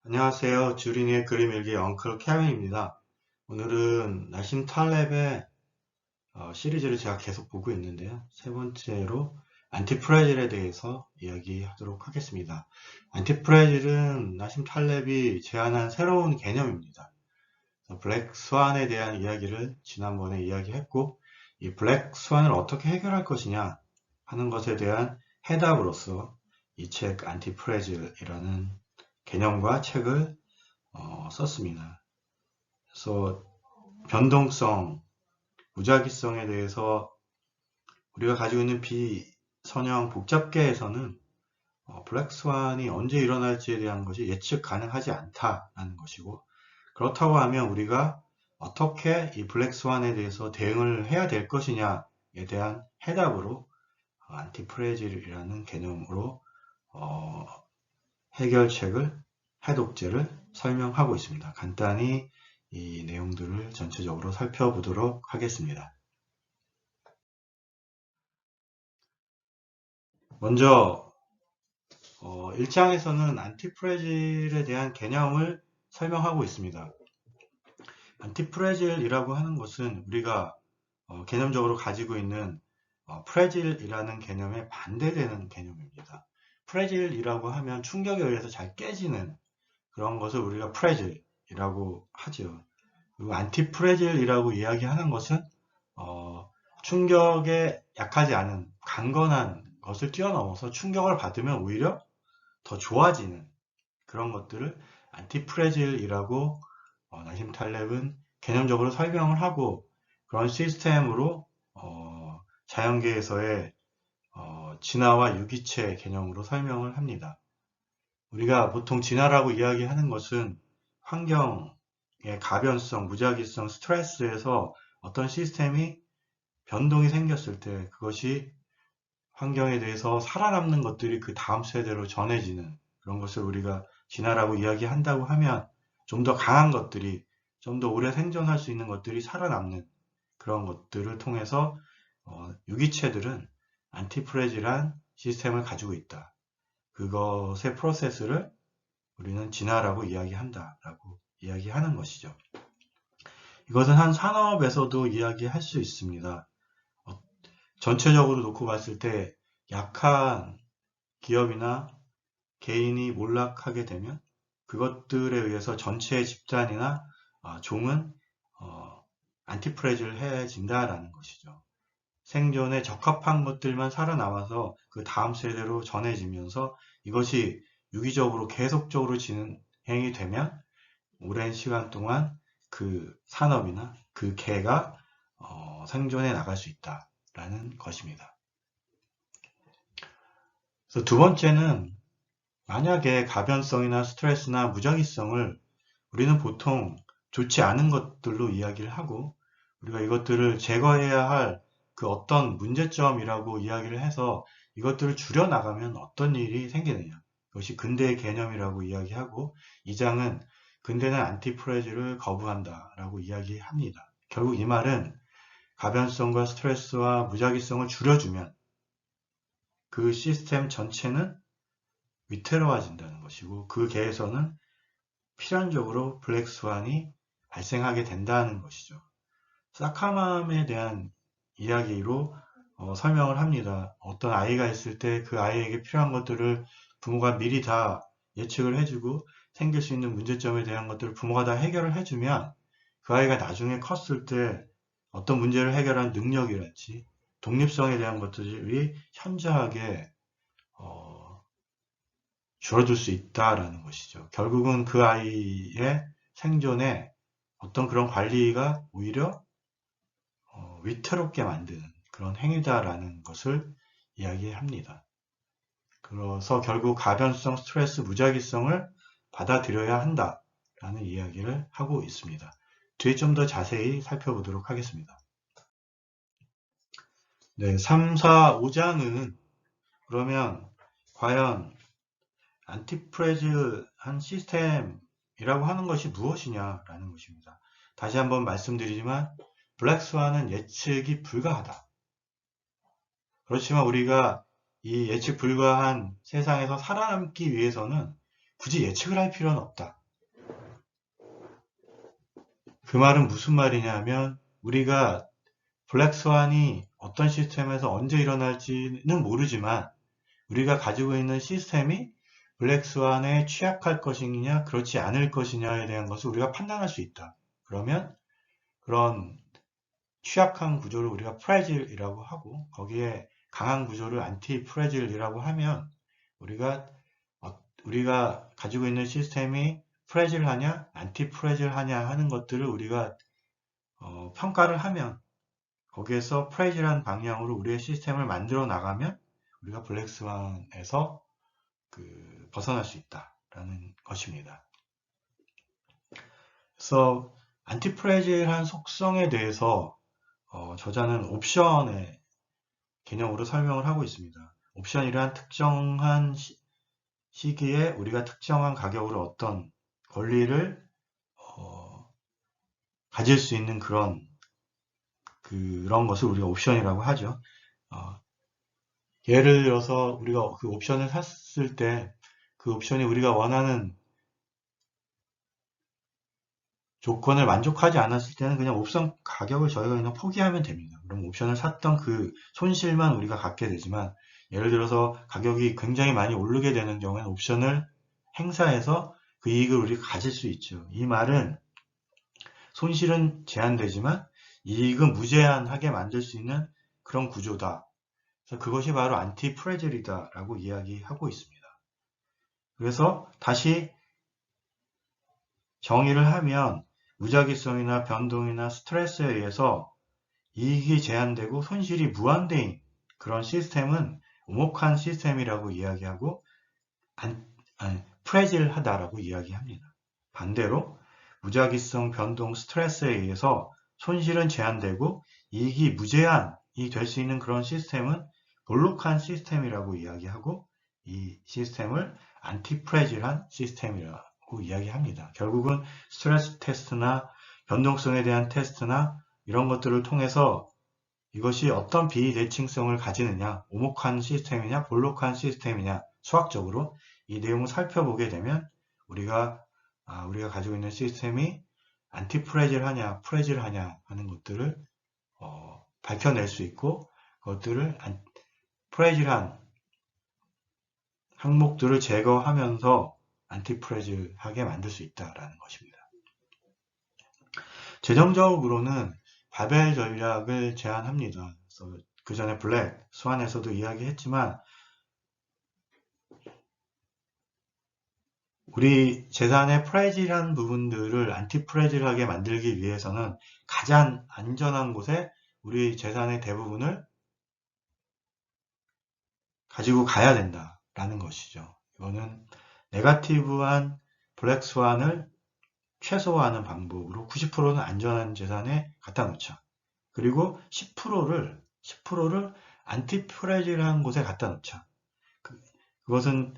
안녕하세요. 주린이의 그림 일기 엉클 케빈입니다. 오늘은 나심 탈렙의 시리즈를 제가 계속 보고 있는데요. 세 번째로 안티프레질에 대해서 이야기하도록 하겠습니다. 안티프레질은 나심 탈렙이 제안한 새로운 개념입니다. 블랙 스완에 대한 이야기를 지난번에 이야기했고, 이 블랙 스완을 어떻게 해결할 것이냐 하는 것에 대한 해답으로서 이 책 안티프레질이라는 개념과 책을 썼습니다. 그래서 변동성, 무작위성에 대해서 우리가 가지고 있는 비선형 복잡계에서는 블랙스완이 언제 일어날지에 대한 것이 예측 가능하지 않다라는 것이고, 그렇다고 하면 우리가 어떻게 이 블랙스완에 대해서 대응을 해야 될 것이냐에 대한 해답으로 안티프레질이라는 개념으로 해결책을, 해독제를 설명하고 있습니다. 간단히 이 내용들을 전체적으로 살펴보도록 하겠습니다. 먼저 1장에서는 안티프레질에 대한 개념을 설명하고 있습니다. 안티프레질이라고 하는 것은 우리가 개념적으로 가지고 있는 프레질이라는 개념에 반대되는 개념입니다. 프레질이라고 하면 충격에 의해서 잘 깨지는 그런 것을 우리가 프레질이라고 하죠. 그리고 안티프레질이라고 이야기하는 것은 충격에 약하지 않은 강건한 것을 뛰어넘어서 충격을 받으면 오히려 더 좋아지는 그런 것들을 안티프레질이라고 나심 탈렙은 개념적으로 설명을 하고, 그런 시스템으로 자연계에서의 진화와 유기체 개념으로 설명을 합니다. 우리가 보통 진화라고 이야기하는 것은 환경의 가변성, 무작위성, 스트레스에서 어떤 시스템이 변동이 생겼을 때 그것이 환경에 대해서 살아남는 것들이 그 다음 세대로 전해지는 그런 것을 우리가 진화라고 이야기한다고 하면, 좀 더 강한 것들이, 좀 더 오래 생존할 수 있는 것들이 살아남는 그런 것들을 통해서 유기체들은 안티프레질한 시스템을 가지고 있다. 그것의 프로세스를 우리는 진화라고 이야기한다라고 이야기하는 것이죠. 이것은 한 산업에서도 이야기할 수 있습니다. 전체적으로 놓고 봤을 때 약한 기업이나 개인이 몰락하게 되면 그것들에 의해서 전체 집단이나 종은 안티프레질해진다라는 것이죠. 생존에 적합한 것들만 살아남아서 그 다음 세대로 전해지면서 이것이 유기적으로 계속적으로 진행이 되면 오랜 시간 동안 그 산업이나 그 개가 생존해 나갈 수 있다라는 것입니다. 그래서 두 번째는, 만약에 가변성이나 스트레스나 무작위성을 우리는 보통 좋지 않은 것들로 이야기를 하고, 우리가 이것들을 제거해야 할 그 어떤 문제점이라고 이야기를 해서 이것들을 줄여나가면 어떤 일이 생기느냐. 이것이 근대의 개념이라고 이야기하고, 이 장은 근대는 안티프레질을 거부한다라고 이야기합니다. 결국 이 말은 가변성과 스트레스와 무작위성을 줄여주면 그 시스템 전체는 위태로워진다는 것이고, 그 계에서는 필연적으로 블랙스완이 발생하게 된다는 것이죠. 사카맘에 대한 이야기로 설명을 합니다. 어떤 아이가 있을 때 그 아이에게 필요한 것들을 부모가 미리 다 예측을 해주고, 생길 수 있는 문제점에 대한 것들을 부모가 다 해결을 해주면 그 아이가 나중에 컸을 때 어떤 문제를 해결한 능력이랄지 독립성에 대한 것들이 현저하게 줄어들 수 있다라는 것이죠. 결국은 그 아이의 생존에 어떤 그런 관리가 오히려 위태롭게 만드는 그런 행위다라는 것을 이야기합니다. 그래서 결국 가변성, 스트레스, 무작위성을 받아들여야 한다라는 이야기를 하고 있습니다. 뒤에 좀 더 자세히 살펴보도록 하겠습니다. 네, 3, 4, 5장은 그러면 과연 안티프레즈한 시스템이라고 하는 것이 무엇이냐라는 것입니다. 다시 한번 말씀드리지만 블랙스완은 예측이 불가하다. 그렇지만 우리가 이 예측 불가한 세상에서 살아남기 위해서는 굳이 예측을 할 필요는 없다. 그 말은 무슨 말이냐면 우리가 블랙스완이 어떤 시스템에서 언제 일어날지는 모르지만 우리가 가지고 있는 시스템이 블랙스완에 취약할 것이냐 그렇지 않을 것이냐에 대한 것을 우리가 판단할 수 있다. 그러면 그런 취약한 구조를 우리가 프레질이라고 하고 거기에 강한 구조를 안티 프레질이라고 하면 우리가 가지고 있는 시스템이 프레질하냐 안티 프레질하냐 하는 것들을 우리가 평가를 하면 거기에서 프레질한 방향으로 우리의 시스템을 만들어 나가면 우리가 블랙스완에서 벗어날 수 있다라는 것입니다. 그래서 안티프레질한 속성에 대해서 저자는 옵션의 개념으로 설명을 하고 있습니다. 옵션이란 특정한 시기에 우리가 특정한 가격으로 어떤 권리를 가질 수 있는 그런 것을 우리가 옵션이라고 하죠. 예를 들어서 우리가 그 옵션을 샀을 때 그 옵션이 우리가 원하는 조건을 만족하지 않았을 때는 그냥 옵션 가격을 저희가 그냥 포기하면 됩니다. 그럼 옵션을 샀던 그 손실만 우리가 갖게 되지만 예를 들어서 가격이 굉장히 많이 오르게 되는 경우에는 옵션을 행사해서 그 이익을 우리가 가질 수 있죠. 이 말은 손실은 제한되지만 이익은 무제한하게 만들 수 있는 그런 구조다. 그래서 그것이 바로 안티 프레질이다 라고 이야기하고 있습니다. 그래서 다시 정의를 하면 무작위성이나 변동이나 스트레스에 의해서 이익이 제한되고 손실이 무한대인 그런 시스템은 오목한 시스템이라고 이야기하고 프레질하다라고 이야기합니다. 반대로 무작위성, 변동, 스트레스에 의해서 손실은 제한되고 이익이 무제한이 될 수 있는 그런 시스템은 볼록한 시스템이라고 이야기하고 이 시스템을 안티프레질한 시스템이라고 이야기합니다. 결국은 스트레스 테스트나 변동성에 대한 테스트나 이런 것들을 통해서 이것이 어떤 비대칭성을 가지느냐, 오목한 시스템이냐, 볼록한 시스템이냐, 수학적으로 이 내용을 살펴보게 되면 우리가 가지고 있는 시스템이 안티프레질하냐, 프레질하냐 하는 것들을 밝혀낼 수 있고 그것들을 프레질한 항목들을 제거하면서 안티프레질하게 만들 수 있다라는 것입니다. 재정적으로는 바벨 전략을 제안합니다. 그 전에 블랙 스완에서도 이야기했지만 우리 재산의 프레질한 부분들을 안티프레질하게 만들기 위해서는 가장 안전한 곳에 우리 재산의 대부분을 가지고 가야 된다라는 것이죠. 이거는 네거티브한 블랙 스완을 최소화하는 방법으로 90%는 안전한 재산에 갖다 놓자. 그리고 10%를 안티프레질한 곳에 갖다 놓자. 그것은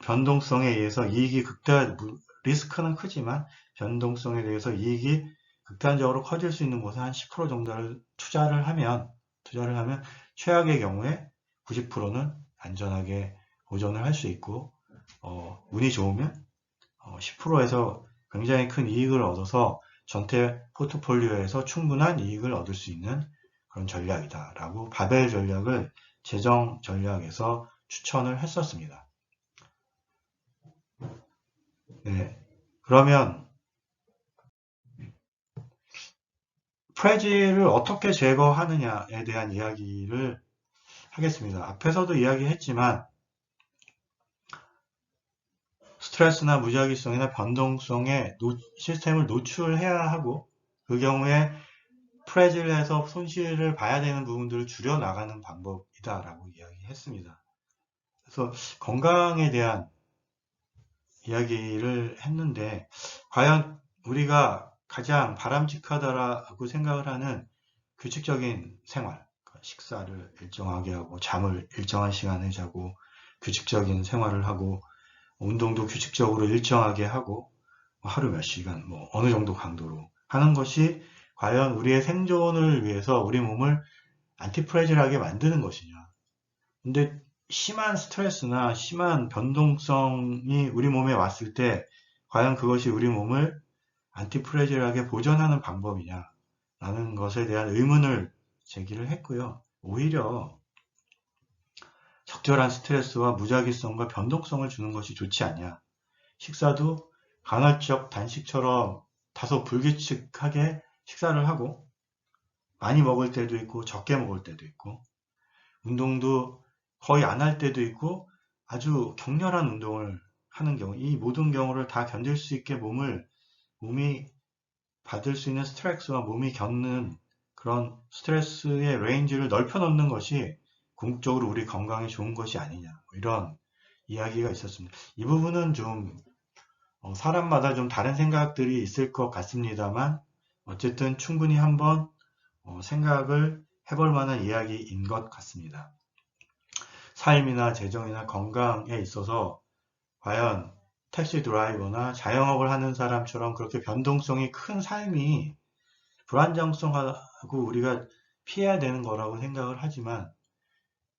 변동성에 의해서 이익이 리스크는 크지만 변동성에 대해서 이익이 극단적으로 커질 수 있는 곳에 한 10% 정도를 투자를 하면 최악의 경우에 90%는 안전하게 보존을 할 수 있고 운이 좋으면 10%에서 굉장히 큰 이익을 얻어서 전체 포트폴리오에서 충분한 이익을 얻을 수 있는 그런 전략이다 라고 바벨 전략을 재정 전략에서 추천을 했었습니다. 네, 그러면 프레질을 어떻게 제거하느냐에 대한 이야기를 하겠습니다. 앞에서도 이야기했지만 스트레스나 무작위성이나 변동성에 시스템을 노출해야 하고 그 경우에 프레질해서 손실을 봐야 되는 부분들을 줄여나가는 방법이다 라고 이야기했습니다. 그래서 건강에 대한 이야기를 했는데 과연 우리가 가장 바람직하다라고 생각을 하는 규칙적인 생활, 식사를 일정하게 하고 잠을 일정한 시간에 자고 규칙적인 생활을 하고 운동도 규칙적으로 일정하게 하고 하루 몇 시간 어느 정도 강도로 하는 것이 과연 우리의 생존을 위해서 우리 몸을 안티프레질하게 만드는 것이냐. 근데 심한 스트레스나 심한 변동성이 우리 몸에 왔을 때 과연 그것이 우리 몸을 안티프레질하게 보존하는 방법이냐 라는 것에 대한 의문을 제기를 했고요. 오히려 적절한 스트레스와 무작위성과 변동성을 주는 것이 좋지 않냐. 식사도 간헐적 단식처럼 다소 불규칙하게 식사를 하고 많이 먹을 때도 있고 적게 먹을 때도 있고 운동도 거의 안 할 때도 있고 아주 격렬한 운동을 하는 경우 이 모든 경우를 다 견딜 수 있게 몸이 받을 수 있는 스트레스와 몸이 겪는 그런 스트레스의 레인지를 넓혀 놓는 것이 궁극적으로 우리 건강에 좋은 것이 아니냐 이런 이야기가 있었습니다. 이 부분은 좀 사람마다 좀 다른 생각들이 있을 것 같습니다만 어쨌든 충분히 한번 생각을 해볼 만한 이야기인 것 같습니다. 삶이나 재정이나 건강에 있어서 과연 택시 드라이버나 자영업을 하는 사람처럼 그렇게 변동성이 큰 삶이 불안정성하고 우리가 피해야 되는 거라고 생각을 하지만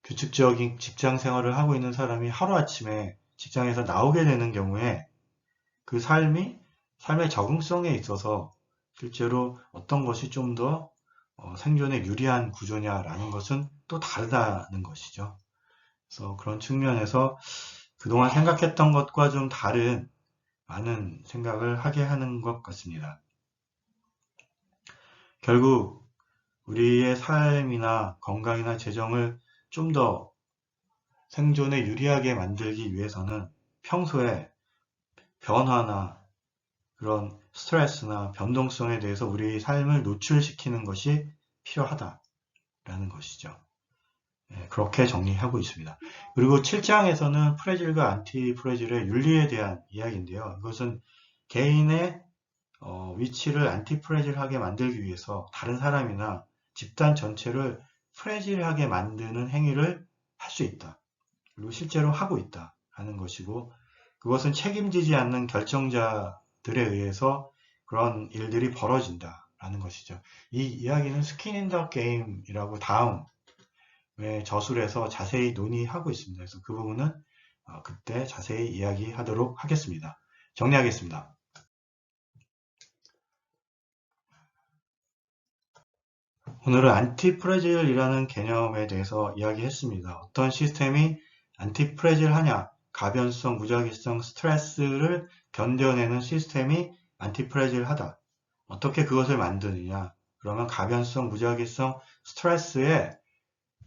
규칙적인 직장 생활을 하고 있는 사람이 하루아침에 직장에서 나오게 되는 경우에 그 삶의 적응성에 있어서 실제로 어떤 것이 좀 더 생존에 유리한 구조냐라는 것은 또 다르다는 것이죠. 그래서 그런 측면에서 그동안 생각했던 것과 좀 다른 많은 생각을 하게 하는 것 같습니다. 결국 우리의 삶이나 건강이나 재정을 좀 더 생존에 유리하게 만들기 위해서는 평소에 변화나 그런 스트레스나 변동성에 대해서 우리 삶을 노출시키는 것이 필요하다라는 것이죠. 그렇게 정리하고 있습니다. 그리고 7장에서는 프레질과 안티프레질의 윤리에 대한 이야기인데요. 이것은 개인의 위치를 안티프레질하게 만들기 위해서 다른 사람이나 집단 전체를 프레질하게 만드는 행위를 할 수 있다. 그리고 실제로 하고 있다 하는 것이고 그것은 책임지지 않는 결정자들에 의해서 그런 일들이 벌어진다라는 것이죠. 이 이야기는 스킨 인 더 게임이라고 다음에 저술에서 자세히 논의하고 있습니다. 그래서 그 부분은 그때 자세히 이야기하도록 하겠습니다. 정리하겠습니다. 오늘은 안티프레질이라는 개념에 대해서 이야기했습니다. 어떤 시스템이 안티프레질하냐, 가변성, 무작위성, 스트레스를 견뎌내는 시스템이 안티프레질하다. 어떻게 그것을 만드느냐? 그러면 가변성, 무작위성, 스트레스에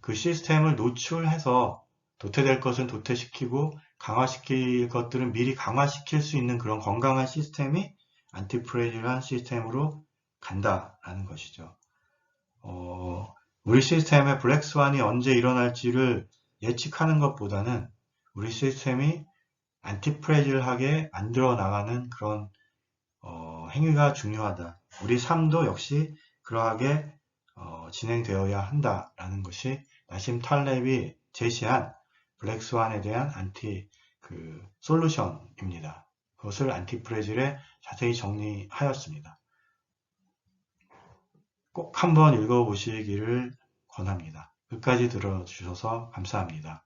그 시스템을 노출해서 도태될 것은 도태시키고 강화시킬 것들은 미리 강화시킬 수 있는 그런 건강한 시스템이 안티프레질한 시스템으로 간다라는 것이죠. 우리 시스템의 블랙스완이 언제 일어날지를 예측하는 것보다는 우리 시스템이 안티프레질하게 만들어 나가는 그런 행위가 중요하다. 우리 삶도 역시 그러하게 진행되어야 한다라는 것이 나심 탈렙이 제시한 블랙스완에 대한 솔루션입니다. 그것을 안티프레질에 자세히 정리하였습니다. 꼭 한번 읽어보시기를 권합니다. 끝까지 들어주셔서 감사합니다.